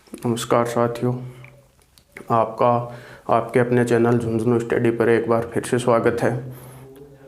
नमस्कार साथियों, आपका आपके अपने चैनल झुंझुनू स्टडी पर एक बार फिर से स्वागत है।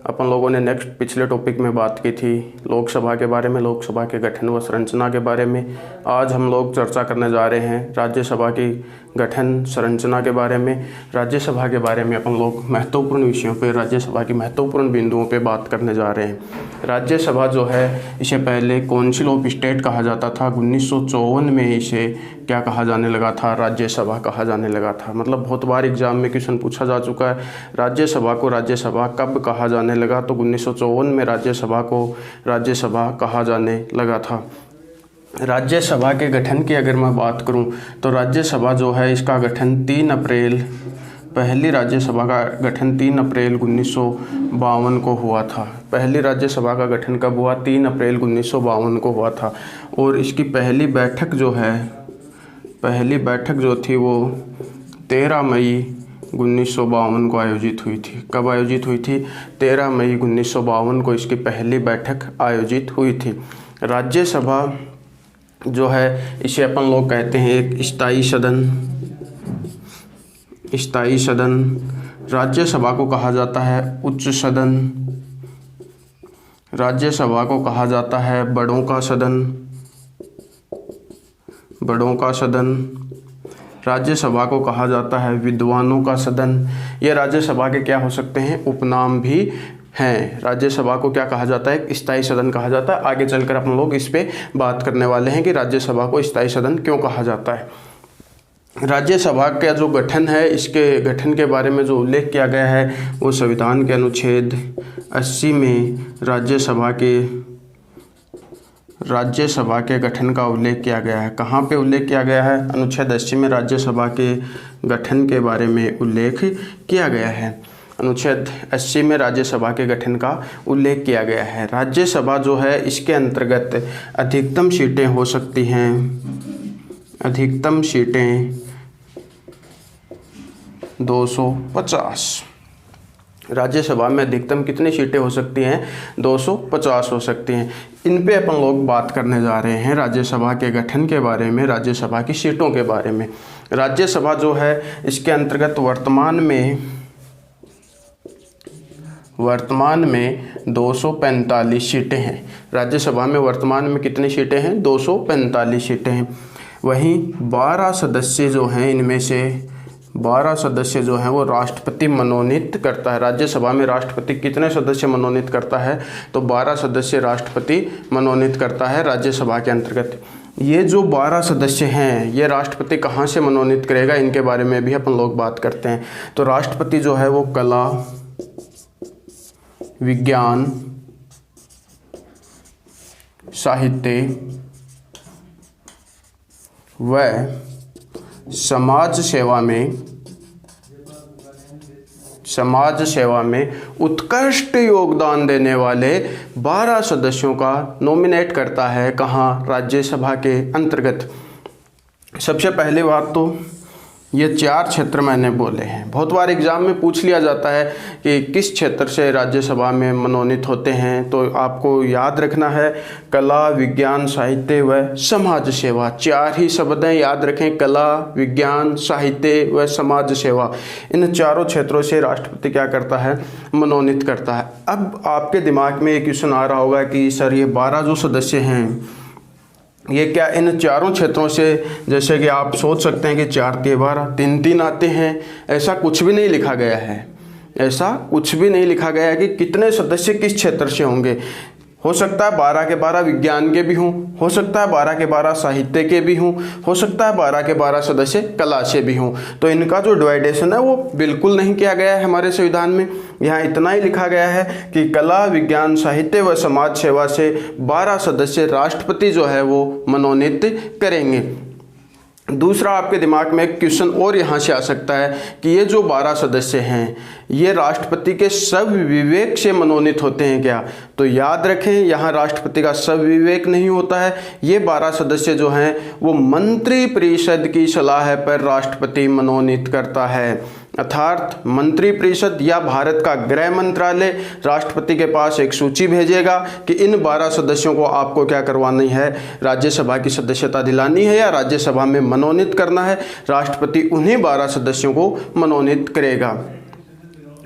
अपन लोगों ने नेक्स्ट पिछले टॉपिक में बात की थी लोकसभा के बारे में, लोकसभा के गठन व संरचना के बारे में। आज हम लोग चर्चा करने जा रहे हैं राज्यसभा की गठन संरचना के बारे में। राज्यसभा के बारे में अपन लोग महत्वपूर्ण विषयों पे, राज्यसभा की महत्वपूर्ण बिंदुओं पे बात करने जा रहे हैं। राज्यसभा जो है, इसे पहले काउंसिल ऑफ स्टेट कहा जाता था। 1954 में इसे क्या कहा जाने लगा था? राज्यसभा कहा जाने लगा था। मतलब बहुत बार एग्जाम में क्वेश्चन पूछा जा चुका है, राज्यसभा को राज्यसभा कब कहा जाने लगा? तो 1954 में राज्यसभा को राज्यसभा कहा जाने लगा था। राज्यसभा के गठन की अगर मैं बात करूं तो राज्यसभा जो है, इसका गठन 3 अप्रैल, पहली राज्यसभा का गठन 3 अप्रैल 1952 को हुआ था। पहली राज्यसभा का गठन कब हुआ? 3 अप्रैल 1952 को हुआ था। और इसकी पहली बैठक जो है, पहली बैठक जो थी वो 13 मई 1952 को आयोजित हुई थी। कब आयोजित हुई थी? 13 मई 1952 को इसकी पहली बैठक आयोजित हुई थी। राज्यसभा जो है, इसे अपन लोग कहते हैं एक स्थायी सदन। स्थायी सदन। राज्यसभा को कहा जाता है उच्च सदन। राज्यसभा को कहा जाता है बड़ों का सदन। बड़ों का सदन। राज्यसभा को कहा जाता है विद्वानों का सदन। ये राज्यसभा के क्या हो सकते हैं? उपनाम भी हैं। राज्यसभा को क्या कहा जाता है? स्थायी सदन कहा जाता है। आगे चलकर अपन लोग इस पे बात करने वाले हैं कि राज्यसभा को स्थायी सदन क्यों कहा जाता है। राज्यसभा का जो गठन है, इसके गठन के बारे में जो उल्लेख किया गया है वो संविधान के अनुच्छेद 80 में राज्यसभा के गठन का उल्लेख किया गया है। कहाँ पे उल्लेख किया गया है? अनुच्छेद 80 में राज्यसभा के गठन के बारे में उल्लेख किया गया है। अनुच्छेद 80 में राज्यसभा के गठन का उल्लेख किया गया है। राज्यसभा जो है, इसके अंतर्गत अधिकतम सीटें हो सकती हैं, अधिकतम सीटें 250। राज्यसभा में अधिकतम कितनी सीटें हो सकती हैं? 250 हो सकती हैं। इन पे अपन लोग बात करने जा रहे हैं, राज्यसभा के गठन के बारे में, राज्यसभा की सीटों के बारे में। राज्यसभा जो है, इसके अंतर्गत वर्तमान में 245 सीटें हैं। राज्यसभा में वर्तमान में कितनी सीटें हैं? 245 सीटें हैं। वहीं 12 सदस्य जो हैं, इनमें से 12 सदस्य जो हैं वो राष्ट्रपति मनोनीत करता है। राज्यसभा में राष्ट्रपति कितने सदस्य मनोनीत करता है? तो 12 सदस्य राष्ट्रपति मनोनीत करता है राज्यसभा के अंतर्गत। ये जो 12 सदस्य हैं, ये राष्ट्रपति कहाँ से मनोनीत करेगा, इनके बारे में भी अपन लोग बात करते हैं। तो राष्ट्रपति जो है वो कला, विज्ञान, साहित्य व समाज सेवा में उत्कृष्ट योगदान देने वाले 12 सदस्यों का नॉमिनेट करता है। कहाँ? राज्यसभा के अंतर्गत। सबसे पहली बात तो ये 4 क्षेत्र मैंने बोले हैं। बहुत बार एग्जाम में पूछ लिया जाता है कि किस क्षेत्र से राज्यसभा में मनोनीत होते हैं, तो आपको याद रखना है कला, विज्ञान, साहित्य व समाज सेवा। 4 ही शब्द हैं, याद रखें, कला, विज्ञान, साहित्य व समाज सेवा। इन चारों क्षेत्रों से राष्ट्रपति क्या करता है? मनोनीत करता है। अब आपके दिमाग में एक क्वेश्चन आ रहा होगा कि सर ये 12 जो सदस्य हैं, ये क्या इन चारों क्षेत्रों से, जैसे कि आप सोच सकते हैं कि 4 के 12 3 आते हैं, ऐसा कुछ भी नहीं लिखा गया है। ऐसा कुछ भी नहीं लिखा गया है कि कितने सदस्य किस क्षेत्र से होंगे। हो सकता है 12 के 12 विज्ञान के भी हों, हो सकता है 12 के 12 साहित्य के भी हों, हो सकता है 12 के 12 सदस्य कला से भी हों। तो इनका जो डिवाइडेशन है वो बिल्कुल नहीं किया गया है हमारे संविधान में। यहाँ इतना ही लिखा गया है कि कला, विज्ञान, साहित्य व समाज सेवा से 12 सदस्य राष्ट्रपति जो है वो मनोनीत करेंगे। दूसरा, आपके दिमाग में एक क्वेश्चन और यहाँ से आ सकता है कि ये जो 12 सदस्य हैं, ये राष्ट्रपति के सब विवेक से मनोनीत होते हैं क्या? तो याद रखें, यहाँ राष्ट्रपति का सब विवेक नहीं होता है। ये 12 सदस्य जो हैं वो मंत्री परिषद की सलाह पर राष्ट्रपति मनोनीत करता है। अर्थात मंत्रिपरिषद या भारत का गृह मंत्रालय राष्ट्रपति के पास एक सूची भेजेगा कि इन 12 सदस्यों को आपको क्या करवानी है, राज्यसभा की सदस्यता दिलानी है या राज्यसभा में मनोनीत करना है। राष्ट्रपति उन्हीं 12 सदस्यों को मनोनीत करेगा।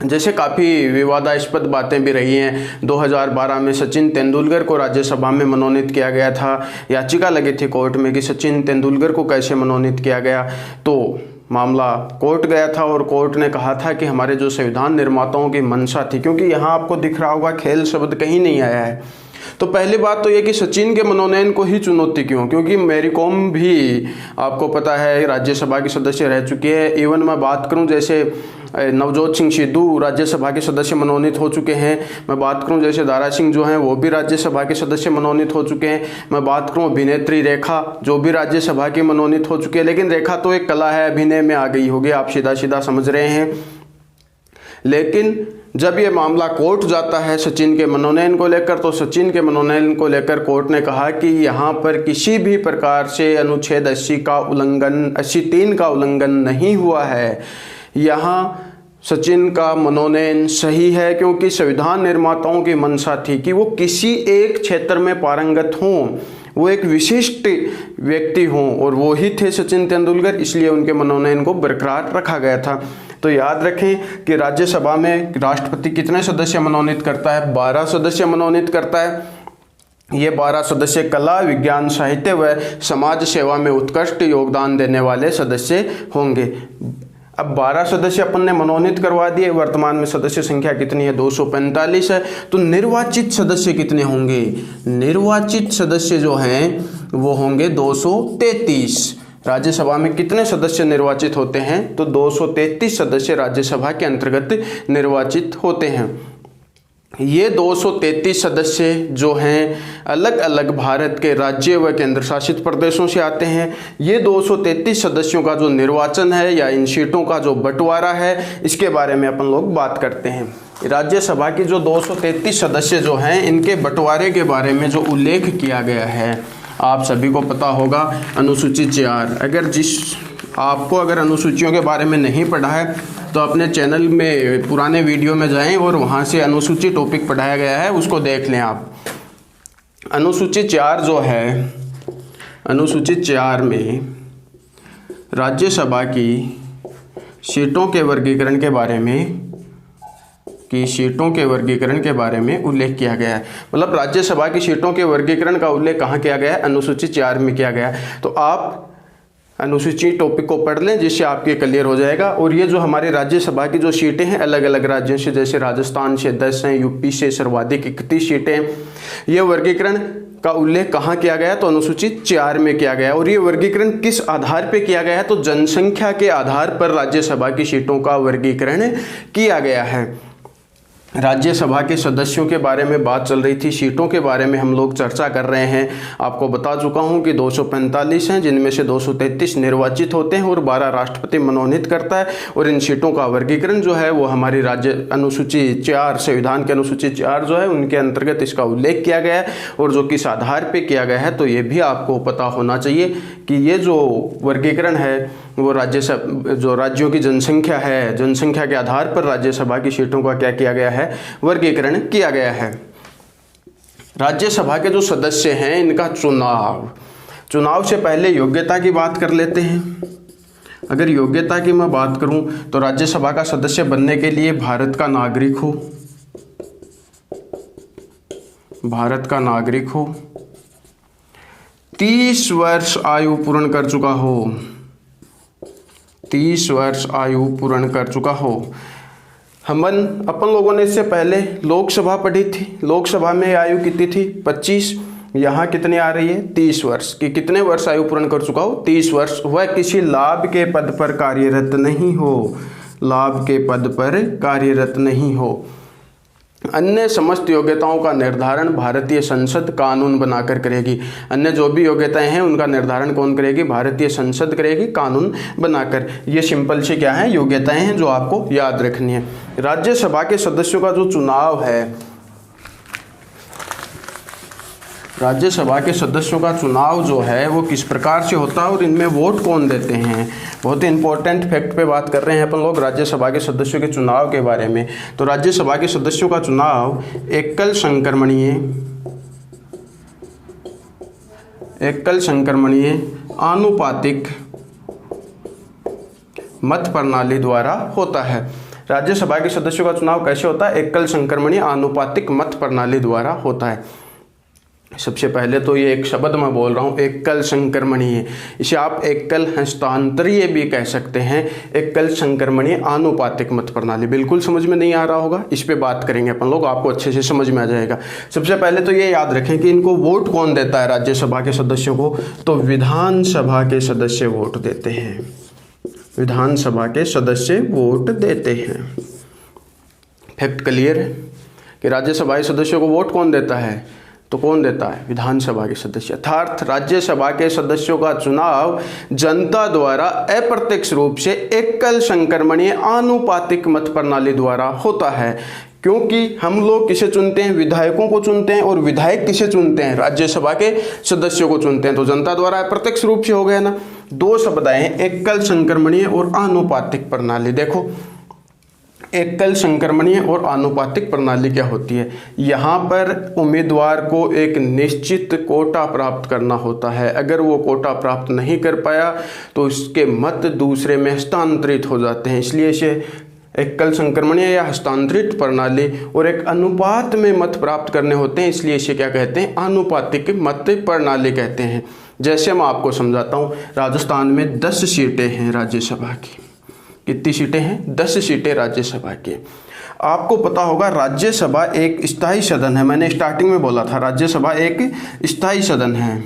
जैसे काफ़ी विवादास्पद बातें भी रही हैं। 2012 में सचिन तेंदुलकर को राज्यसभा में मनोनीत किया गया था। याचिका लगी थी कोर्ट में कि सचिन तेंदुलकर को कैसे मनोनीत किया गया, तो मामला कोर्ट गया था और कोर्ट ने कहा था कि हमारे जो संविधान निर्माताओं की मंशा थी, क्योंकि यहाँ आपको दिख रहा होगा खेल शब्द कहीं नहीं आया है। तो पहली बात तो ये कि सचिन के मनोनयन को ही चुनौती क्यों, क्योंकि मैरी कॉम भी आपको पता है राज्यसभा की सदस्य रह चुकी है। इवन मैं बात करूं जैसे नवजोत सिंह सिद्धू राज्यसभा के सदस्य मनोनीत हो चुके हैं। मैं बात करूं जैसे दारा सिंह जो हैं वो भी राज्यसभा के सदस्य मनोनीत हो चुके हैं। मैं बात करूं अभिनेत्री रेखा जो भी राज्यसभा की मनोनीत हो चुकी है। लेकिन रेखा तो एक कला है, अभिनय में आ गई होगी, आप सीधा सीधा समझ रहे हैं। लेकिन जब ये मामला कोर्ट जाता है सचिन के मनोनयन को लेकर, तो सचिन के मनोनयन को लेकर कोर्ट ने कहा कि यहाँ पर किसी भी प्रकार से अनुच्छेद 80 का उल्लंघन 83 का उल्लंघन नहीं हुआ है। यहाँ सचिन का मनोनयन सही है क्योंकि संविधान निर्माताओं की मंशा थी कि वो किसी एक क्षेत्र में पारंगत हों, वो एक विशिष्ट व्यक्ति हों, और वो ही थे सचिन तेंदुलकर, इसलिए उनके मनोनयन को बरकरार रखा गया था। तो याद रखें कि राज्यसभा में राष्ट्रपति कितने सदस्य मनोनीत करता है? 12 सदस्य मनोनीत करता है। ये 12 सदस्य कला, विज्ञान, साहित्य व समाज सेवा में उत्कृष्ट योगदान देने वाले सदस्य होंगे। अब 12 सदस्य अपन ने मनोनीत करवा दिए। वर्तमान में सदस्य संख्या कितनी है? 245 है। तो निर्वाचित सदस्य कितने होंगे? निर्वाचित सदस्य जो हैं वो होंगे 233। राज्यसभा में कितने सदस्य निर्वाचित होते हैं? तो 233 सदस्य राज्यसभा के अंतर्गत निर्वाचित होते हैं। ये 233 सदस्य जो हैं अलग अलग भारत के राज्य व केंद्र शासित प्रदेशों से आते हैं। ये 233 सदस्यों का जो निर्वाचन है या इन सीटों का जो बंटवारा है, इसके बारे में अपन लोग बात करते हैं। राज्यसभा की जो 233 सदस्य जो हैं, इनके बंटवारे के बारे में जो उल्लेख किया गया है, आप सभी को पता होगा अनुसूची 4। आपको अगर अनुसूचियों के बारे में नहीं पढ़ा है तो अपने चैनल में पुराने वीडियो में जाएं और वहाँ से अनुसूची टॉपिक पढ़ाया गया है, उसको देख लें आप। अनुसूची 4 जो है, अनुसूची 4 में राज्यसभा की सीटों के वर्गीकरण के बारे में उल्लेख किया गया है। मतलब राज्यसभा की सीटों के वर्गीकरण का उल्लेख कहाँ किया गया है? अनुसूची 4 में किया गया है। तो आप अनुसूची टॉपिक को पढ़ लें जिससे आपके क्लियर हो जाएगा। और ये जो हमारे राज्यसभा की जो सीटें हैं अलग अलग राज्यों से, जैसे राजस्थान से 10 हैं, यूपी से सर्वाधिक 31 सीटें हैं। ये वर्गीकरण का उल्लेख कहाँ किया गया? तो अनुसूची 4 में किया गया। और ये वर्गीकरण किस आधार पर किया गया है? तो जनसंख्या के आधार पर राज्यसभा की सीटों का वर्गीकरण किया गया है। राज्यसभा के सदस्यों के बारे में बात चल रही थी, सीटों के बारे में हम लोग चर्चा कर रहे हैं। आपको बता चुका हूं कि 245 हैं, जिनमें से 233 निर्वाचित होते हैं और 12 राष्ट्रपति मनोनीत करता है। और इन सीटों का वर्गीकरण जो है वो हमारी राज्य अनुसूची 4, संविधान की अनुसूची 4 जो है उनके अंतर्गत इसका उल्लेख किया गया है। और जो किस आधार पर किया गया है तो ये भी आपको पता होना चाहिए कि ये जो वर्गीकरण है वो राज्यसभा जो राज्यों की जनसंख्या है, जनसंख्या के आधार पर राज्यसभा की सीटों का क्या किया गया है? वर्गीकरण किया गया है। राज्यसभा के जो सदस्य हैं इनका चुनाव से पहले योग्यता की बात कर लेते हैं। अगर योग्यता की मैं बात करूं तो राज्यसभा का सदस्य बनने के लिए भारत का नागरिक हो, 30 वर्ष आयु पूर्ण कर चुका हो, 30 वर्ष आयु पूर्ण कर चुका हो। अपन लोगों ने इससे पहले लोकसभा पढ़ी थी। लोकसभा में आयु कितनी थी? 25। यहाँ कितनी आ रही है? 30 वर्ष की। कितने वर्ष आयु पूर्ण कर चुका हो? 30 वर्ष। वह किसी लाभ के पद पर कार्यरत नहीं हो, लाभ के पद पर कार्यरत नहीं हो। अन्य समस्त योग्यताओं का निर्धारण भारतीय संसद कानून बनाकर करेगी। अन्य जो भी योग्यताएं हैं उनका निर्धारण कौन करेगी? भारतीय संसद करेगी कानून बनाकर। ये सिंपल से क्या है? योग्यताएं हैं जो आपको याद रखनी है। राज्यसभा के सदस्यों का जो चुनाव है, राज्यसभा के सदस्यों का चुनाव जो है वो किस प्रकार से होता है और इनमें वोट कौन देते हैं। बहुत ही इंपॉर्टेंट फैक्ट पे बात कर रहे हैं अपन लोग राज्यसभा के सदस्यों के चुनाव के बारे में। तो राज्यसभा के सदस्यों का चुनाव एकल संक्रमणीय आनुपातिक मत प्रणाली द्वारा होता है। राज्यसभा के सदस्यों का चुनाव कैसे होता है? एकल संक्रमणीय आनुपातिक मत प्रणाली द्वारा होता है। सबसे पहले तो ये एक शब्द मैं बोल रहा हूँ, एकल संक्रमणीय, इसे आप एकल हस्तांतरीय भी कह सकते हैं। एकल संक्रमणीय आनुपातिक मत प्रणाली बिल्कुल समझ में नहीं आ रहा होगा, इस पे बात करेंगे अपन लोग, आपको अच्छे से समझ में आ जाएगा। सबसे पहले तो ये याद रखें कि इनको वोट कौन देता है राज्यसभा के सदस्यों को? तो विधानसभा के सदस्य वोट देते हैं। विधानसभा के सदस्य वोट देते हैं। फैक्ट क्लियर है कि राज्यसभा के सदस्यों को वोट कौन देता है? तो कौन देता है? विधानसभा के सदस्य। अर्थात राज्यसभा के सदस्यों का चुनाव जनता द्वारा अप्रत्यक्ष रूप से एकल संक्रमणीय आनुपातिक मत प्रणाली द्वारा होता है। क्योंकि हम लोग किसे चुनते हैं? विधायकों को चुनते हैं। और विधायक किसे चुनते हैं? राज्यसभा के सदस्यों को चुनते हैं। तो जनता द्वारा अप्रत्यक्ष रूप से हो गया ना। दो शब्द आए हैं, एकल संक्रमणीय और आनुपातिक प्रणाली। देखो, एकल संक्रमणीय और आनुपातिक प्रणाली क्या होती है? यहाँ पर उम्मीदवार को एक निश्चित कोटा प्राप्त करना होता है। अगर वो कोटा प्राप्त नहीं कर पाया तो उसके मत दूसरे में हस्तांतरित हो जाते हैं। इसलिए इसे एकल संक्रमणीय या हस्तांतरित प्रणाली, और एक अनुपात में मत प्राप्त करने होते हैं, इसलिए इसे क्या कहते हैं? आनुपातिक मत प्रणाली कहते हैं। जैसे मैं आपको समझाता हूँ, राजस्थान में 10 सीटें हैं राज्यसभा की। कितनी सीटें हैं? 10 सीटें राज्यसभा की। आपको पता होगा राज्यसभा एक स्थायी सदन है। मैंने स्टार्टिंग में बोला था राज्यसभा एक स्थायी सदन है।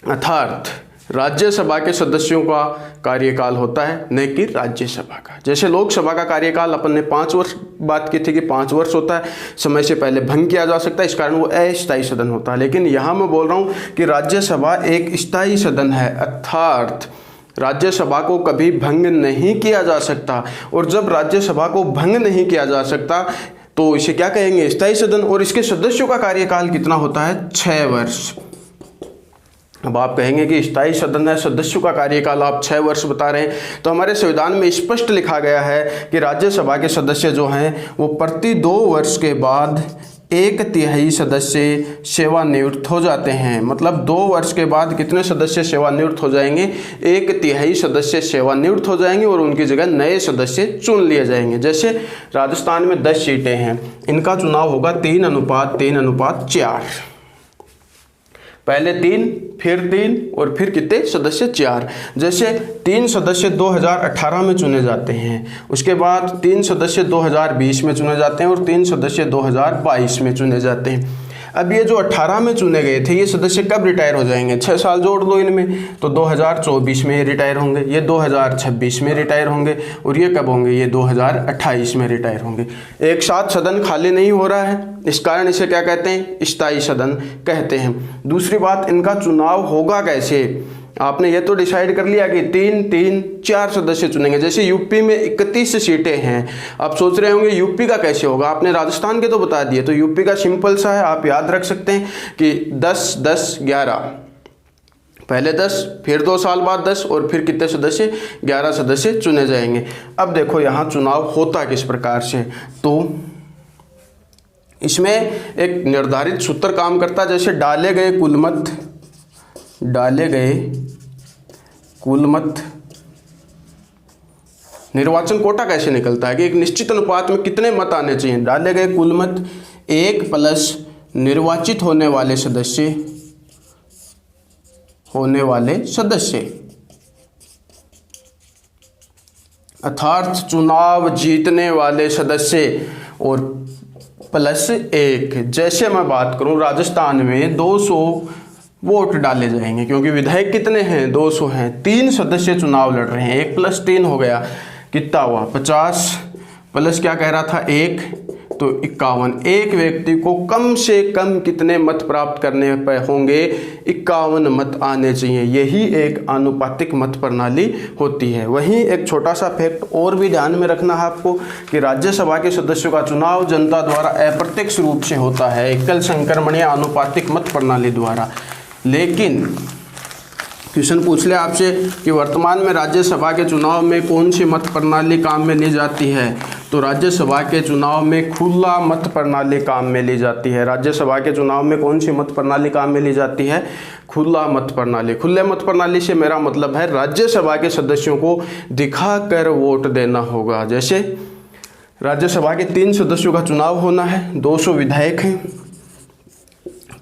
अर्थात राज्यसभा के सदस्यों का कार्यकाल होता है, न कि राज्यसभा का। जैसे लोकसभा का कार्यकाल अपन ने 5 वर्ष बात की थी कि 5 वर्ष होता है, समय से पहले भंग किया जा सकता है, इस कारण वो अस्थायी सदन होता है। लेकिन यहाँ मैं बोल रहा हूँ कि राज्यसभा एक स्थायी सदन है। अर्थात राज्यसभा को कभी भंग नहीं किया जा सकता। और जब राज्यसभा को भंग नहीं किया जा सकता तो इसे क्या कहेंगे? स्थायी सदन। और इसके सदस्यों का कार्यकाल कितना होता है? 6 वर्ष। अब आप कहेंगे कि स्थायी सदन है, सदस्यों का कार्यकाल आप 6 वर्ष बता रहे हैं, तो हमारे संविधान में स्पष्ट लिखा गया है कि राज्यसभा के सदस्य जो हैं वो प्रति 2 वर्ष के बाद 1/3 सदस्य सेवानिवृत्त हो जाते हैं। मतलब 2 वर्ष के बाद कितने सदस्य सेवानिवृत्त हो जाएंगे? 1/3 सदस्य सेवानिवृत्त हो जाएंगे और उनकी जगह नए सदस्य चुन लिए जाएंगे। जैसे राजस्थान में 10 सीटें हैं, इनका चुनाव होगा 3:3:4। पहले 3, फिर 3 और फिर कितने सदस्य? 4। जैसे 3 सदस्य 2018 में चुने जाते हैं, उसके बाद 3 सदस्य 2020 में चुने जाते हैं और 3 सदस्य 2022 में चुने जाते हैं। अब ये जो 18 में चुने गए थे ये सदस्य कब रिटायर हो जाएंगे? 6 साल जोड़ दो इनमें, तो 2024 में ये रिटायर होंगे, ये 2026 में रिटायर होंगे और ये कब होंगे? ये 2028 में रिटायर होंगे। एक साथ सदन खाली नहीं हो रहा है, इस कारण इसे क्या कहते हैं? स्थायी सदन कहते हैं। दूसरी बात, इनका चुनाव होगा कैसे? आपने ये तो डिसाइड कर लिया कि 3-3-4 सदस्य चुनेंगे। जैसे यूपी में 31 सीटें हैं, आप सोच रहे होंगे यूपी का कैसे होगा? आपने राजस्थान के तो बता दिए, तो यूपी का सिंपल सा है, आप याद रख सकते हैं कि 10-10-11, पहले 10, फिर 2 साल बाद 10 और फिर कितने सदस्य? 11 सदस्य चुने जाएंगे। अब देखो यहाँ चुनाव होता किस प्रकार से, तो इसमें एक निर्धारित सूत्र काम करता है। जैसे डाले गए कुल मत निर्वाचन कोटा कैसे निकलता है कि एक निश्चित अनुपात में कितने मत आने चाहिए? डाले गए कुल मत 1 प्लस निर्वाचित होने वाले सदस्य अर्थात चुनाव जीतने वाले सदस्य और प्लस 1। जैसे मैं बात करूं, राजस्थान में 200 वोट डाले जाएंगे क्योंकि विधायक कितने हैं? 200 हैं। 3 सदस्य चुनाव लड़ रहे हैं, 1 + 3 हो गया, कितना हुआ? 50 प्लस क्या कह रहा था? 1 तो 51। एक व्यक्ति को कम से कम कितने मत प्राप्त करने पर होंगे? 51 मत आने चाहिए। यही एक आनुपातिक मत प्रणाली होती है। वहीं एक छोटा सा फैक्ट और भी ध्यान में रखना है आपको कि राज्यसभा के सदस्यों का चुनाव जनता द्वारा अप्रत्यक्ष रूप से होता है, एकल संक्रमणीय आनुपातिक मत प्रणाली द्वारा। लेकिन क्वेश्चन पूछ ले आपसे कि वर्तमान में राज्यसभा के चुनाव में कौन सी मत प्रणाली काम में ली जाती है? तो राज्यसभा के चुनाव में खुला मत प्रणाली काम में ली जाती है। राज्यसभा के चुनाव में कौन सी मत प्रणाली काम में ली जाती है? खुला मत प्रणाली। खुले मत प्रणाली से मेरा मतलब है राज्यसभा के सदस्यों को दिखाकर वोट देना होगा। जैसे राज्यसभा के 3 सदस्यों का चुनाव होना है, 200 विधायक हैं,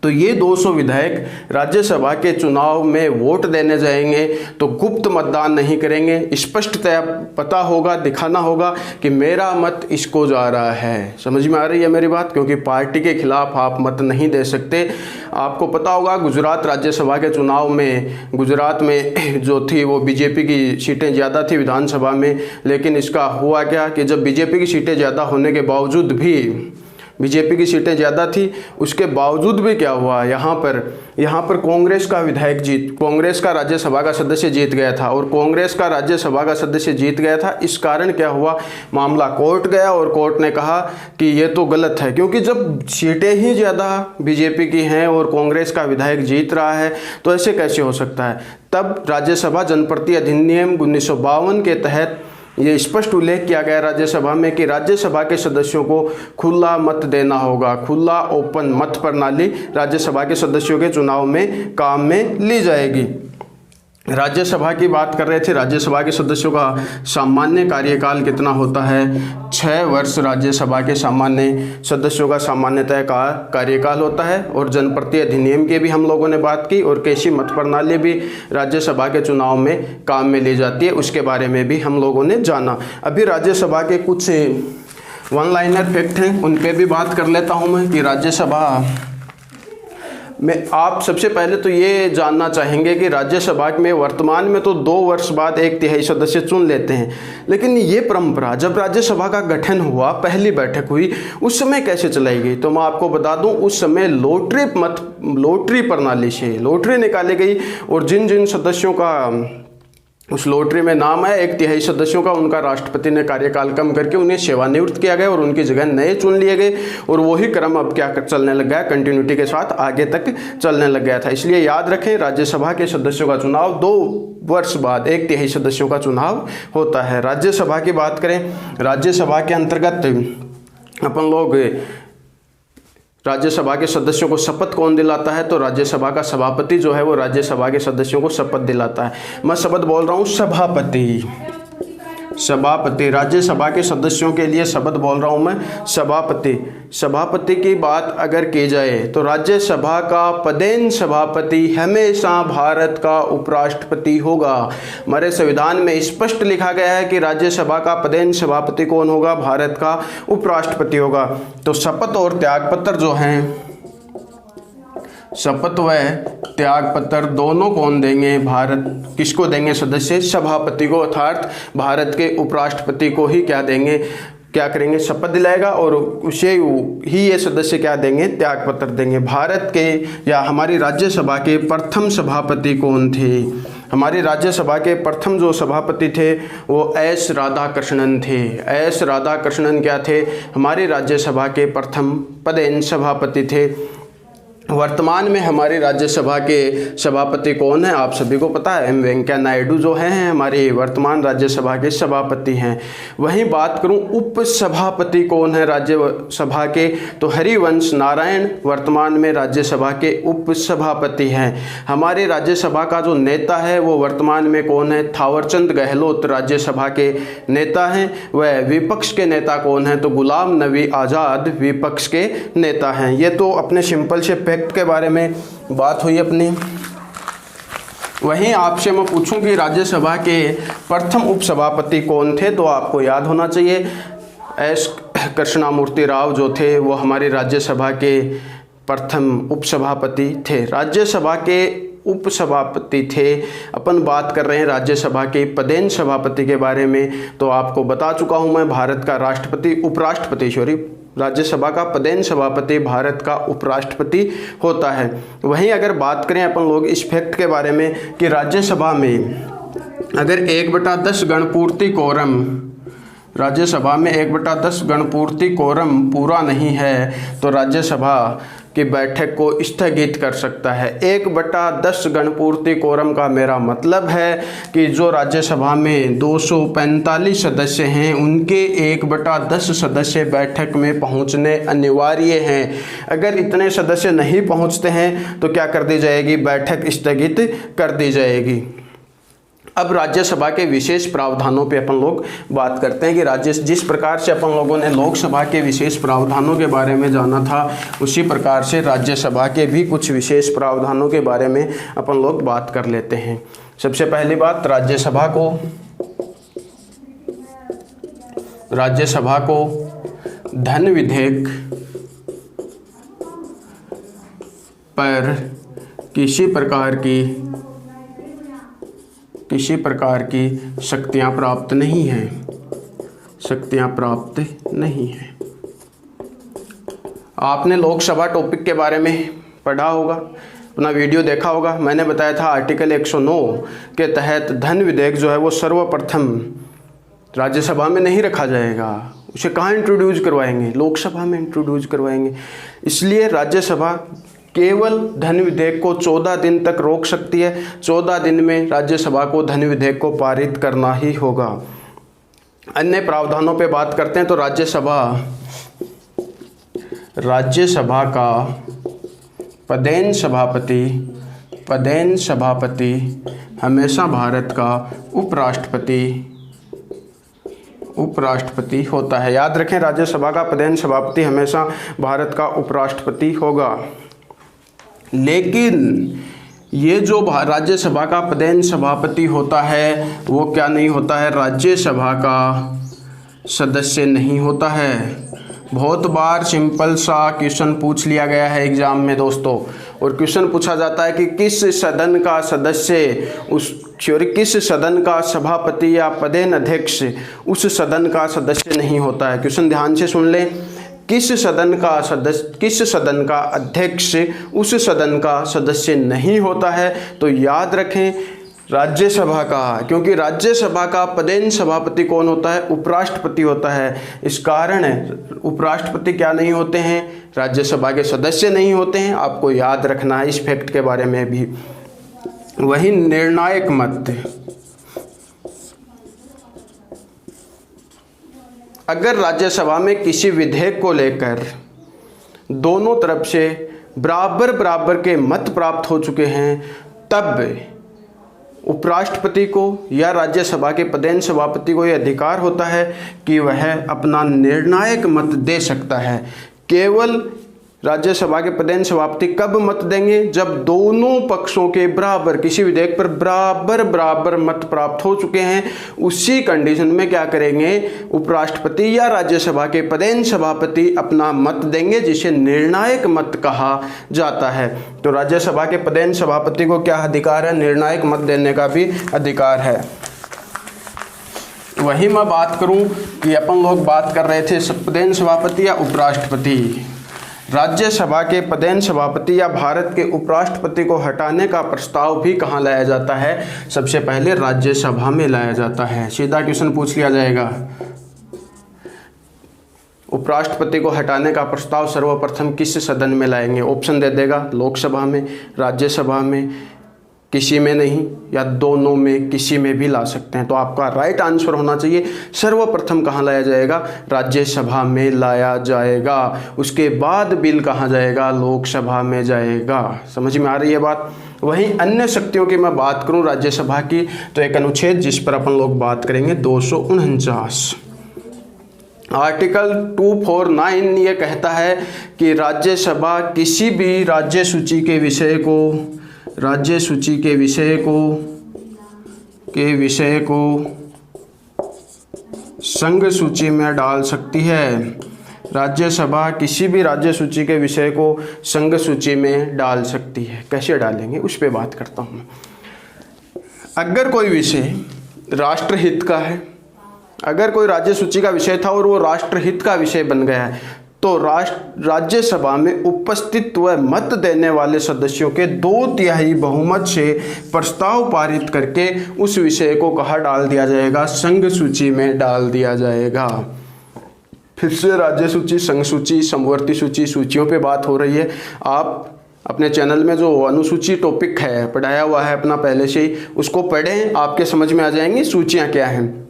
तो ये 200 विधायक राज्यसभा के चुनाव में वोट देने जाएंगे तो गुप्त मतदान नहीं करेंगे, स्पष्टतया पता होगा, दिखाना होगा कि मेरा मत इसको जा रहा है। समझ में आ रही है मेरी बात? क्योंकि पार्टी के खिलाफ आप मत नहीं दे सकते। आपको पता होगा गुजरात राज्यसभा के चुनाव में, गुजरात में जो थी वो बीजेपी की सीटें ज़्यादा थी विधानसभा में, लेकिन इसका हुआ क्या कि जब बीजेपी की सीटें ज़्यादा होने के बावजूद भी, बीजेपी की सीटें ज़्यादा थी उसके बावजूद भी क्या हुआ, यहाँ पर कांग्रेस का विधायक कांग्रेस का राज्यसभा का सदस्य जीत गया था, और कांग्रेस का राज्यसभा का सदस्य जीत गया था। इस कारण क्या हुआ, मामला कोर्ट गया और कोर्ट ने कहा कि ये तो गलत है, क्योंकि जब सीटें ही ज़्यादा बीजेपी की हैं और कांग्रेस का विधायक जीत रहा है तो ऐसे कैसे हो सकता है। तब राज्यसभा जनप्रति अधिनियम 1952 के तहत ये स्पष्ट उल्लेख किया गया राज्यसभा में कि राज्यसभा के सदस्यों को खुला मत देना होगा। खुला ओपन मत प्रणाली राज्यसभा के सदस्यों के चुनाव में काम में ली जाएगी। राज्यसभा की बात कर रहे थे, राज्यसभा के सदस्यों का सामान्य कार्यकाल कितना होता है? 6 वर्ष राज्यसभा के सामान्य सदस्यों का सामान्यतः कार्यकाल होता है। और जनप्रति अधिनियम की भी हम लोगों ने बात की, और कैसी मत प्रणाली भी राज्यसभा के चुनाव में काम में ली जाती है उसके बारे में भी हम लोगों ने जाना। अभी राज्यसभा के कुछ वन लाइनर फैक्ट हैं, उन पर भी बात कर लेता हूँ मैं कि राज्यसभा में आप सबसे पहले तो ये जानना चाहेंगे कि राज्यसभा में वर्तमान में तो 2 वर्ष बाद 1/3 सदस्य चुन लेते हैं, लेकिन ये परंपरा जब राज्यसभा का गठन हुआ, पहली बैठक हुई, उस समय कैसे चलाई गई? तो मैं आपको बता दूं, उस समय लॉटरी प्रणाली से लॉटरी निकाली गई, और जिन जिन सदस्यों का उस लॉटरी में नाम है 1/3 सदस्यों का, उनका राष्ट्रपति ने कार्यकाल कम करके उन्हें सेवानिवृत्त किया गया और उनकी जगह नए चुन लिए गए। और वही क्रम अब क्या चलने लग गया, कंटिन्यूटी के साथ आगे तक चलने लग गया था। इसलिए याद रखें, राज्यसभा के सदस्यों का चुनाव 2 वर्ष बाद 1/3 सदस्यों का चुनाव होता है। राज्यसभा की बात करें, राज्यसभा के अंतर्गत अपन लोग राज्यसभा के सदस्यों को शपथ कौन दिलाता है? तो राज्यसभा का सभापति जो है वो राज्यसभा के सदस्यों को शपथ दिलाता है। मैं शपथ बोल रहा हूँ सभापति, राज्यसभा के सदस्यों के लिए शपथ बोल रहा हूँ मैं सभापति की बात अगर की जाए तो राज्यसभा का पदेन सभापति हमेशा भारत का उपराष्ट्रपति होगा। हमारे संविधान में स्पष्ट लिखा गया है कि राज्यसभा का पदेन सभापति कौन होगा? भारत का उपराष्ट्रपति होगा। तो शपथ और त्यागपत्र जो हैं, शपथ व त्यागपत्र दोनों कौन देंगे? भारत किसको देंगे? सदस्य सभापति को, अर्थात भारत के उपराष्ट्रपति को ही क्या देंगे, क्या करेंगे? शपथ दिलाएगा, और उसे ही ये सदस्य क्या देंगे? त्यागपत्र देंगे। भारत के या हमारी राज्यसभा के प्रथम सभापति कौन थे? हमारी राज्यसभा के प्रथम जो सभापति थे वो एस राधाकृष्णन थे। एस राधाकृष्णन क्या थे? हमारी राज्यसभा के प्रथम पदेन सभापति थे। वर्तमान में हमारी राज्यसभा के सभापति कौन है? आप सभी को पता है, एम वेंकैया नायडू जो हैं हमारे वर्तमान राज्यसभा के सभापति हैं। वहीं बात करूं उपसभापति कौन है राज्यसभा के? तो हरिवंश नारायण वर्तमान में राज्यसभा के उपसभापति हैं। हमारे राज्यसभा का जो नेता है वो वर्तमान में कौन है? थावरचंद गहलोत राज्यसभा के नेता हैं। वह विपक्ष के नेता कौन है? तो गुलाम नबी आज़ाद विपक्ष के नेता हैं। ये तो अपने सिंपल से फैक्ट के बारे में बात हुई अपनी। वहीं आपसे मैं पूछूं कि राज्यसभा के प्रथम उपसभापति कौन थे? तो आपको याद होना चाहिए एस कृष्णमूर्ति राव जो थे वो हमारी राज्यसभा के प्रथम उपसभापति थे। राज्यसभा के उपसभापति थे। अपन बात कर रहे हैं राज्यसभा के पदेन सभापति के बारे में। तो आपको बता चुका हूं मैं, भारत का राष्ट्रपति राज्यसभा का पदेन सभापति भारत का उपराष्ट्रपति होता है। वहीं अगर बात करें अपन लोग इस फैक्ट के बारे में कि राज्यसभा में अगर 1/10 गणपूर्ति कोरम, राज्यसभा में 1/10 गणपूर्ति कोरम पूरा नहीं है तो राज्यसभा की बैठक को स्थगित कर सकता है। 1/10 गणपूर्ति कोरम का मेरा मतलब है कि जो राज्यसभा में 245 सदस्य हैं उनके 1/10 सदस्य बैठक में पहुंचने अनिवार्य हैं। अगर इतने सदस्य नहीं पहुंचते हैं तो क्या कर दी जाएगी, बैठक स्थगित कर दी जाएगी। अब राज्यसभा के विशेष प्रावधानों पे अपन लोग बात करते हैं कि जिस प्रकार से अपन लोगों ने लोकसभा के विशेष प्रावधानों के बारे में जाना था उसी प्रकार से राज्यसभा के भी कुछ विशेष प्रावधानों के बारे में अपन लोग बात कर लेते हैं। सबसे पहली बात, राज्यसभा को धन विधेयक पर किसी प्रकार की शक्तियां प्राप्त नहीं हैं। आपने लोकसभा टॉपिक के बारे में पढ़ा होगा, अपना वीडियो देखा होगा। मैंने बताया था आर्टिकल 109 के तहत धन विधेयक जो है वो सर्वप्रथम राज्यसभा में नहीं रखा जाएगा। उसे कहाँ इंट्रोड्यूस करवाएंगे, लोकसभा में इंट्रोड्यूस करवाएंगे। इसलिए राज्यसभा केवल धन विधेयक को 14 दिन तक रोक सकती है। 14 दिन में राज्यसभा को धन विधेयक को पारित करना ही होगा। अन्य प्रावधानों पे बात करते हैं तो राज्यसभा का पदेन सभापति हमेशा भारत का उपराष्ट्रपति होता है। याद रखें, राज्यसभा का पदेन सभापति हमेशा भारत का उपराष्ट्रपति होगा। लेकिन ये जो राज्यसभा का पदेन सभापति होता है वो क्या नहीं होता है, राज्यसभा का सदस्य नहीं होता है। बहुत बार सिंपल सा क्वेश्चन पूछ लिया गया है एग्जाम में दोस्तों, और क्वेश्चन पूछा जाता है कि किस सदन का सभापति या पदेन अध्यक्ष उस सदन का सदस्य नहीं होता है। क्वेश्चन ध्यान से सुन लें, किस सदन का अध्यक्ष उस सदन का सदस्य नहीं होता है। तो याद रखें राज्यसभा का, क्योंकि राज्यसभा का पदेन सभापति कौन होता है, उपराष्ट्रपति होता है। इस कारण उपराष्ट्रपति क्या नहीं होते हैं, राज्यसभा के सदस्य नहीं होते हैं। आपको याद रखना है इस फैक्ट के बारे में भी। वही निर्णायक मत, अगर राज्यसभा में किसी विधेयक को लेकर दोनों तरफ से बराबर के मत प्राप्त हो चुके हैं तब उपराष्ट्रपति को या राज्यसभा के पदेन सभापति को यह अधिकार होता है कि वह अपना निर्णायक मत दे सकता है। केवल राज्यसभा के पदेन सभापति कब मत देंगे, जब दोनों पक्षों के बराबर किसी विधेयक पर बराबर मत प्राप्त हो चुके हैं। उसी कंडीशन में क्या करेंगे, उपराष्ट्रपति या राज्यसभा के पदेन सभापति अपना मत देंगे, जिसे निर्णायक मत कहा जाता है। तो राज्यसभा के पदेन सभापति को क्या अधिकार है, निर्णायक मत देने का भी अधिकार है। वही मैं बात करूं कि अपन लोग बात कर रहे थे पदेन सभापति या उपराष्ट्रपति। राज्यसभा के पदेन सभापति या भारत के उपराष्ट्रपति को हटाने का प्रस्ताव भी कहाँ लाया जाता है, सबसे पहले राज्यसभा में लाया जाता है। सीधा क्वेश्चन पूछ लिया जाएगा, उपराष्ट्रपति को हटाने का प्रस्ताव सर्वप्रथम किस सदन में लाएंगे, ऑप्शन दे देगा, लोकसभा में, राज्यसभा में, किसी में नहीं, या दोनों में किसी में भी ला सकते हैं। तो आपका राइट आंसर होना चाहिए सर्वप्रथम कहाँ लाया जाएगा, राज्यसभा में लाया जाएगा। उसके बाद बिल कहाँ जाएगा, लोकसभा में जाएगा। समझ में आ रही है बात। वहीं अन्य शक्तियों की मैं बात करूं राज्यसभा की, तो एक अनुच्छेद जिस पर अपन लोग बात करेंगे 249 आर्टिकल 249 ये कहता है कि राज्यसभा किसी भी राज्य सूची के विषय को संघ सूची में डाल सकती है। राज्यसभा किसी भी राज्य सूची के विषय को संघ सूची में डाल सकती है। कैसे डालेंगे उस पर बात करता हूँ। अगर कोई विषय राष्ट्रहित का है, अगर कोई राज्य सूची का विषय था और वो राष्ट्रहित का विषय बन गया है, तो राज्यसभा में उपस्थित व मत देने वाले सदस्यों के 2/3 बहुमत से प्रस्ताव पारित करके उस विषय को कहाँ डाल दिया जाएगा, संघ सूची में डाल दिया जाएगा। फिर से राज्य सूची, संघ सूची, समवर्ती सूची, सूचियों पे बात हो रही है। आप अपने चैनल में जो अनुसूची टॉपिक है पढ़ाया हुआ है अपना पहले से ही, उसको पढ़ें, आपके समझ में आ जाएंगी सूचियाँ क्या हैं।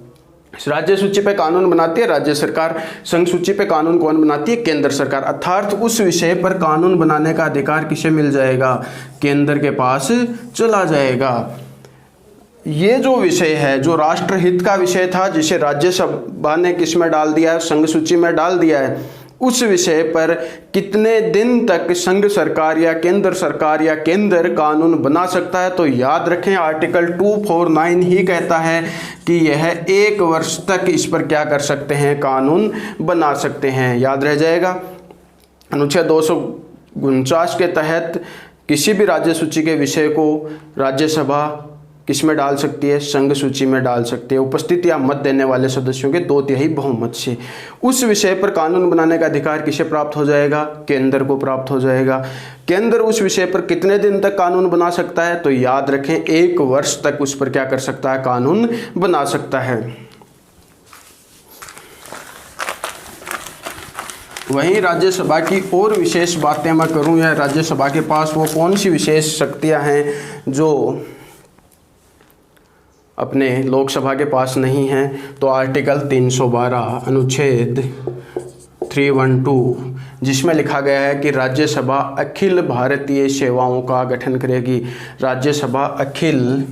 राज्य सूची पे कानून बनाती है राज्य सरकार, संघ सूची पे कानून कौन बनाती है, केंद्र सरकार। अर्थात उस विषय पर कानून बनाने का अधिकार किसे मिल जाएगा, केंद्र के पास चला जाएगा। ये जो विषय है, जो राष्ट्रहित का विषय था, जिसे राज्यसभा ने किस में डाल दिया है, संघ सूची में डाल दिया है, उस विषय पर कितने दिन तक संघ सरकार या केंद्र सरकार या केंद्र कानून बना सकता है। तो याद रखें, आर्टिकल 249 ही कहता है कि यह 1 वर्ष तक इस पर क्या कर सकते हैं, कानून बना सकते हैं। याद रह जाएगा। अनुच्छेद 249 के तहत किसी भी राज्य सूची के विषय को राज्यसभा किस में डाल सकती है, संघ सूची में डाल सकती है, उपस्थित या मत देने वाले सदस्यों के 2/3 बहुमत से। उस विषय पर कानून बनाने का अधिकार किसे प्राप्त हो जाएगा, केंद्र को प्राप्त हो जाएगा। केंद्र उस विषय पर कितने दिन तक कानून बना सकता है, तो याद रखें 1 वर्ष तक उस पर क्या कर सकता है, कानून बना सकता है। वहीं राज्यसभा की और विशेष बातें मैं करूं, या राज्यसभा के पास वो कौन सी विशेष शक्तियां हैं जो अपने लोकसभा के पास नहीं हैं, तो आर्टिकल 312 अनुच्छेद 312, जिसमें लिखा गया है कि राज्यसभा अखिल भारतीय सेवाओं का गठन करेगी। राज्यसभा अखिल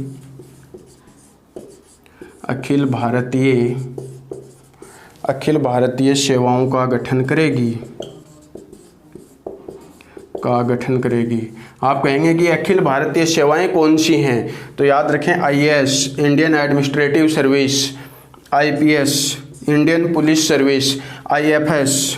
भारतीय सेवाओं का गठन करेगी। आप कहेंगे कि अखिल भारतीय सेवाएं कौन सी हैं, तो याद रखें IAS Indian administrative service, IPS Indian police service, IFS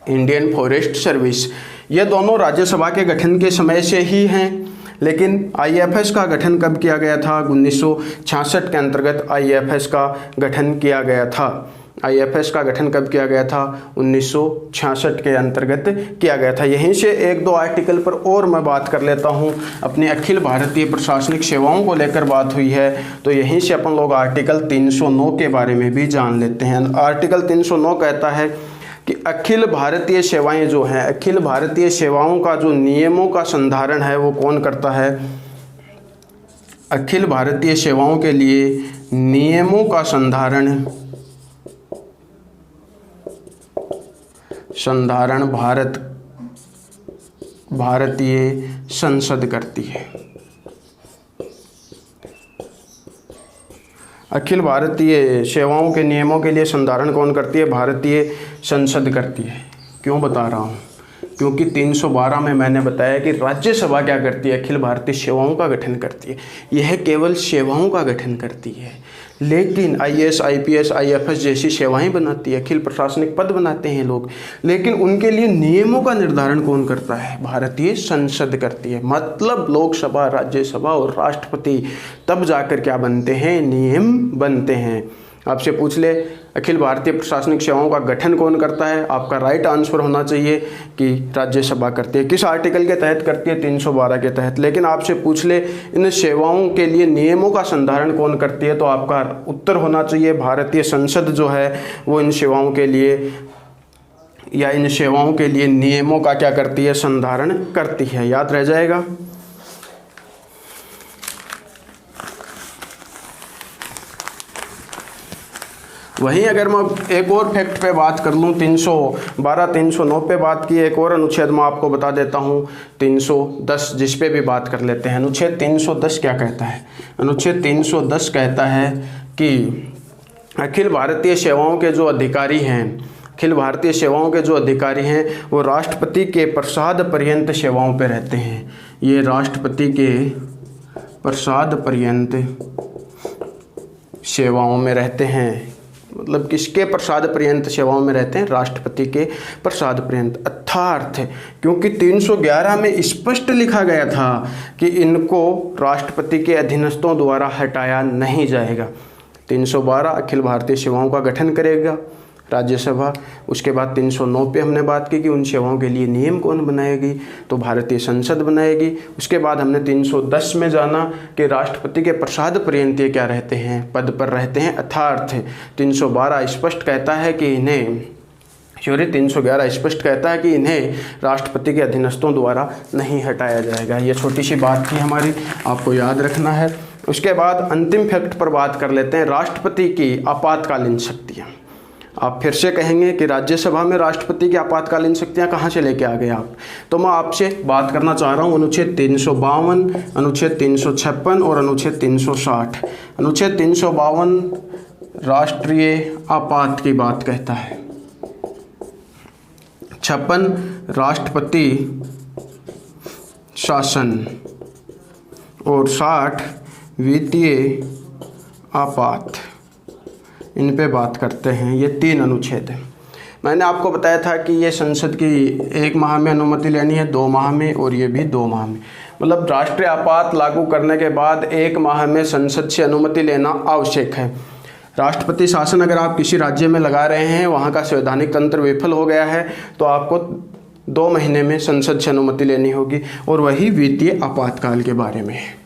Indian forest service. ये दोनों राज्यसभा के गठन के समय से ही हैं, लेकिन IFS का गठन कब किया गया था, 1966 के अंतर्गत IFS का गठन किया गया था। IFS का गठन कब किया गया था, 1966 के अंतर्गत किया गया था। यहीं से 1-2 आर्टिकल पर और मैं बात कर लेता हूं। अपनी अखिल भारतीय प्रशासनिक सेवाओं को लेकर बात हुई है, तो यहीं से अपन लोग आर्टिकल 309 के बारे में भी जान लेते हैं। आर्टिकल 309 कहता है कि अखिल भारतीय सेवाएं जो हैं, अखिल भारतीय सेवाओं का जो नियमों का संधारण है वो कौन करता है, अखिल भारतीय सेवाओं के लिए नियमों का संधारण भारतीय संसद करती है। अखिल भारतीय सेवाओं के नियमों के लिए संधारण कौन करती है, भारतीय संसद करती है। क्यों बता रहा हूँ, क्योंकि 312 में मैंने बताया कि राज्यसभा क्या करती है, अखिल भारतीय सेवाओं का गठन करती है। यह केवल सेवाओं का गठन करती है, लेकिन IAS IPS IFS जैसी सेवाएं बनाती है, अखिल प्रशासनिक पद बनाते हैं लोग, लेकिन उनके लिए नियमों का निर्धारण कौन करता है, भारतीय संसद करती है। मतलब लोकसभा, राज्यसभा और राष्ट्रपति तब जाकर क्या बनते हैं, नियम बनते हैं। आपसे पूछ ले अखिल भारतीय प्रशासनिक सेवाओं का गठन कौन करता है, आपका राइट आंसर होना चाहिए कि राज्यसभा करती है। किस आर्टिकल के तहत करती है, 312 के तहत। लेकिन आपसे पूछ ले इन सेवाओं के लिए नियमों का संधारण कौन करती है, तो आपका उत्तर होना चाहिए भारतीय संसद जो है वो इन सेवाओं के लिए या इन सेवाओं के लिए नियमों का क्या करती है, संधारण करती है। याद रह जाएगा। वहीं अगर मैं एक और फैक्ट पे बात कर लूँ, 312 309 पे बात की, एक और अनुच्छेद मैं आपको बता देता हूँ, 310, जिस पे भी बात कर लेते हैं। अनुच्छेद 310 क्या कहता है, अनुच्छेद 310 कहता है कि अखिल भारतीय सेवाओं के जो अधिकारी हैं, अखिल भारतीय सेवाओं के जो अधिकारी हैं वो राष्ट्रपति के प्रसाद पर्यंत सेवाओं पे रहते हैं। ये राष्ट्रपति के प्रसाद पर्यंत सेवाओं में रहते हैं। मतलब किसके प्रसाद पर्यंत सेवाओं में रहते हैं, राष्ट्रपति के प्रसाद पर्यंत। अर्थात क्योंकि 311 में स्पष्ट लिखा गया था कि इनको राष्ट्रपति के अधीनस्थों द्वारा हटाया नहीं जाएगा। 312 अखिल भारतीय सेवाओं का गठन करेगा, राज्यसभा। उसके बाद 309 पे हमने बात की कि उन सेवाओं के लिए नियम कौन बनाएगी, तो भारतीय संसद बनाएगी। उसके बाद हमने 310 में जाना कि राष्ट्रपति के प्रसाद पर्यंतीय क्या रहते हैं, पद पर रहते हैं अर्थार्थ। 312 स्पष्ट कहता है कि इन्हें 311 स्पष्ट कहता है कि इन्हें राष्ट्रपति के अधीनस्थों द्वारा नहीं हटाया जाएगा। ये छोटी सी बात थी हमारी, आपको याद रखना है। उसके बाद अंतिम फैक्ट पर बात कर लेते हैं, राष्ट्रपति की आपातकालीन शक्तियाँ। आप फिर से कहेंगे कि राज्यसभा में राष्ट्रपति की आपातकालीन शक्तियाँ कहाँ से लेके आ गए आप, तो मैं आपसे बात करना चाह रहा हूँ अनुच्छेद 352, अनुच्छेद 356 और अनुच्छेद 360। अनुच्छेद 352 राष्ट्रीय आपात की बात कहता है, 56 राष्ट्रपति शासन और 60 वित्तीय आपात, इन पे बात करते हैं। ये 3 अनुच्छेद हैं। मैंने आपको बताया था कि ये संसद की 1 माह में अनुमति लेनी है, 2 माह में, और ये भी 2 माह में। मतलब राष्ट्रीय आपात लागू करने के बाद 1 माह में संसद से अनुमति लेना आवश्यक है। राष्ट्रपति शासन अगर आप किसी राज्य में लगा रहे हैं, वहाँ का संवैधानिक तंत्र विफल हो गया है, तो आपको 2 महीने में संसद से अनुमति लेनी होगी। और वही वित्तीय आपातकाल के बारे में है।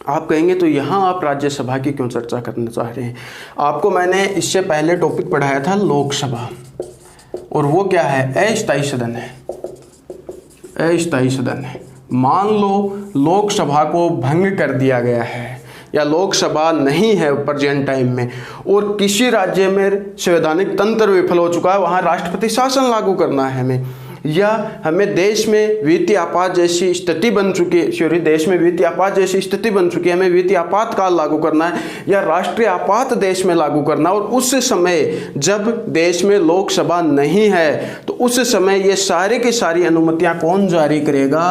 आप कहेंगे तो यहाँ आप राज्यसभा की क्यों चर्चा करना चाह रहे हैं। आपको मैंने इससे पहले टॉपिक पढ़ाया था लोकसभा, और वो क्या है, अस्थायी सदन है। अस्थायी सदन है, मान लो लोकसभा को भंग कर दिया गया है या लोकसभा नहीं है प्रेजेंट टाइम में, और किसी राज्य में संवैधानिक तंत्र विफल हो चुका है, वहाँ राष्ट्रपति शासन लागू करना है हमें, या हमें देश में वित्तीय आपात जैसी स्थिति बन चुकी है, देश में वित्तीय आपात जैसी स्थिति बन चुकी है, हमें वित्तीय आपातकाल लागू करना है या राष्ट्रीय आपात देश में लागू करना है। और उस समय जब देश में लोकसभा नहीं है, तो उस समय ये सारी की सारी अनुमतियां कौन जारी करेगा,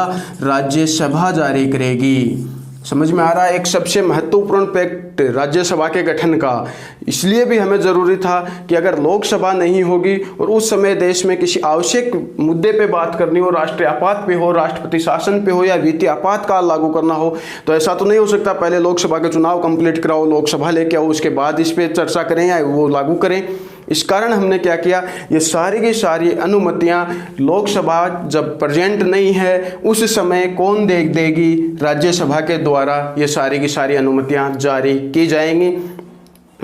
राज्यसभा जारी करेगी। समझ में आ रहा है। एक सबसे महत्वपूर्ण फैक्ट राज्यसभा के गठन का इसलिए भी हमें ज़रूरी था कि अगर लोकसभा नहीं होगी और उस समय देश में किसी आवश्यक मुद्दे पे बात करनी हो, राष्ट्रीय आपात पे हो, राष्ट्रपति शासन पे हो या वित्तीय आपातकाल लागू करना हो, तो ऐसा तो नहीं हो सकता पहले लोकसभा के चुनाव कंप्लीट कराओ, लोकसभा लेके आओ, उसके बाद इस पर चर्चा करें या वो लागू करें। इस कारण हमने क्या किया, ये सारी की सारी अनुमतियां लोकसभा जब प्रेजेंट नहीं है उस समय कौन देगी, राज्यसभा के द्वारा ये सारी की सारी अनुमतियां जारी की जाएंगी।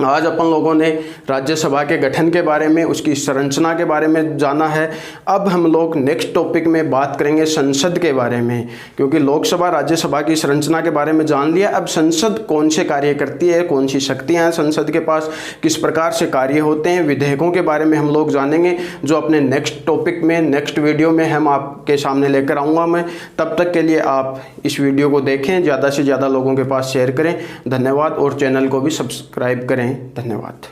आज अपन लोगों ने राज्यसभा के गठन के बारे में, उसकी संरचना के बारे में जाना है। अब हम लोग नेक्स्ट टॉपिक में बात करेंगे संसद के बारे में, क्योंकि लोकसभा राज्यसभा की संरचना के बारे में जान लिया। अब संसद कौन से कार्य करती है, कौन सी शक्तियां हैं संसद के पास, किस प्रकार से कार्य होते हैं, विधेयकों के बारे में हम लोग जानेंगे, जो अपने नेक्स्ट टॉपिक में, नेक्स्ट वीडियो में हम आपके सामने लेकर आऊँगा मैं। तब तक के लिए आप इस वीडियो को देखें, ज़्यादा से ज़्यादा लोगों के पास शेयर करें। धन्यवाद, और चैनल को भी सब्सक्राइब करें। धन्यवाद।